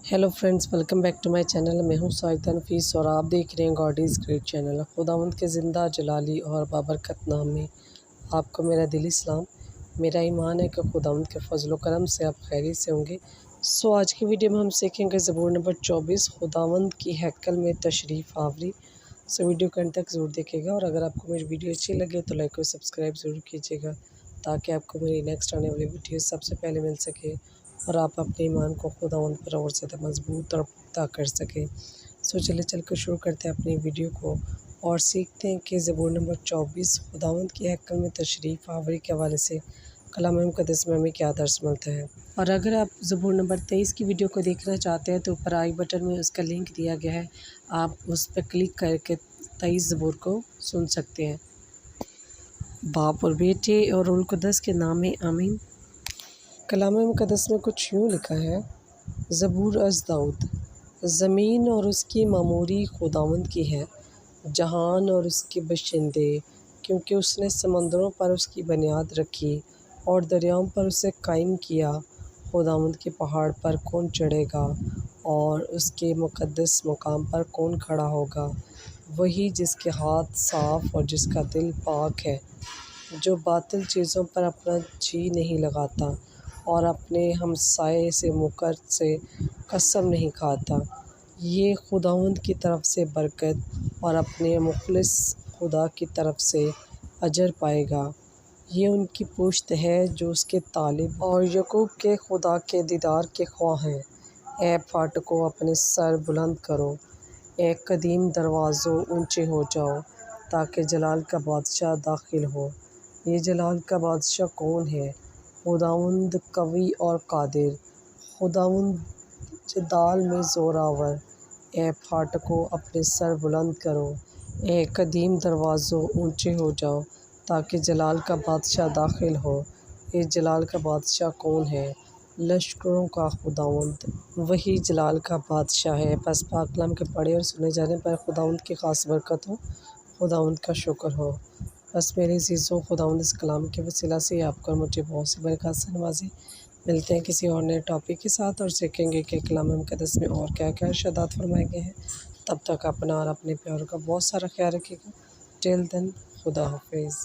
Hello friends, welcome back to my channel. मैं हूं साइदा नफीस और आप देख रहे हैं गॉड इज़ ग्रेट चैनल। खुदावंद के ज़िंदा जलाली और बाबरकत नाम में आपको मेरा दिली सलाम। मेरा ईमान है कि खुदावंद के फजल करम से आप खैरियत से होंगे। आज की वीडियो में हम सीखेंगे ज़बूर नंबर 24 खुदावंद की हैकल में तशरीफ़ आवरी। वीडियो के अंत तक ज़रूर देखेगा और अगर आपको मेरी वीडियो अच्छी लगे तो लाइक और सब्सक्राइब ज़रूर कीजिएगा ताकि आपको मेरी नेक्स्ट आने वाली वीडियो सबसे पहले मिल सके और आप अपने ईमान को खुदावंद पर और ज़्यादा मजबूत और पुख्ता कर सकें। चल कर शुरू करते हैं अपनी वीडियो को और सीखते हैं कि ज़बूर नंबर 24 खुदावंद की हैकल में तशरीफ़ आवरी के हवाले से कलाम मुक़द्दस में हमें क्या दर्स मिलता है। और अगर आप ज़बूर नंबर 23 की वीडियो को देखना चाहते हैं तो ऊपर आई बटन में उसका लिंक दिया गया है, आप उस पर क्लिक करके 23 ज़बूर को सुन सकते हैं। बाप और बेटे और रूहुल कुद्दस के नाम में आमीन। कलाम मुक़द्दस में कुछ यूँ लिखा है, ज़बूर अज़ दाऊद। ज़मीन और उसकी मामूरी खुदावंद की है, जहान और उसके बशिंदे, क्योंकि उसने समंदरों पर उसकी बुनियाद रखी और दरियाओं पर उसे कायम किया। खुदावंद के पहाड़ पर कौन चढ़ेगा और उसके मुक़द्दस मकाम पर कौन खड़ा होगा? वही जिसके हाथ साफ़ और जिसका दिल पाक है, जो बातिल चीज़ों पर अपना जी नहीं लगाता और अपने हमसाये से मुकर से कसम नहीं खाता। ये खुदावंद की तरफ से बरकत और अपने मुखलिस खुदा की तरफ से अजर पाएगा। ये उनकी पुश्त है जो उसके तालिब और यकूब के खुदा के दीदार के ख्वाह हैं। ए फाटकों, अपने सर बुलंद करो, ए कदीम दरवाज़ों ऊंचे हो जाओ, ताकि जलाल का बादशाह दाखिल हो। ये जलाल का बादशाह कौन है? खुदावंद कवी और कादिर, खुदावंद जदाल में ज़ोरावर। ए फाटकों, अपने सर बुलंद करो, ए कदीम दरवाज़ों ऊंचे हो जाओ, ताकि जलाल का बादशाह दाखिल हो। ये जलाल का बादशाह कौन है? लश्करों का खुदावंद, वही जलाल का बादशाह है। बस पाक कलाम के पढ़े और सुने जाने पर खुदावंद की ख़ास बरकत हो, खुदावंद का शुक्र हो। बस मेरे अज़ीज़ों, खुदावंद इस कलाम के वसीला से आपको और मुझे बहुत सी बरकत से नवाज़े। मिलते हैं किसी और नए टॉपिक के साथ और सीखेंगे कि कलाम मुक़द्दस में और क्या क्या इरशादात फरमाए गए हैं। तब तक अपना और अपने प्यारों का बहुत सारा ख्याल रखिएगा। टिल देन, खुदा हाफिज़।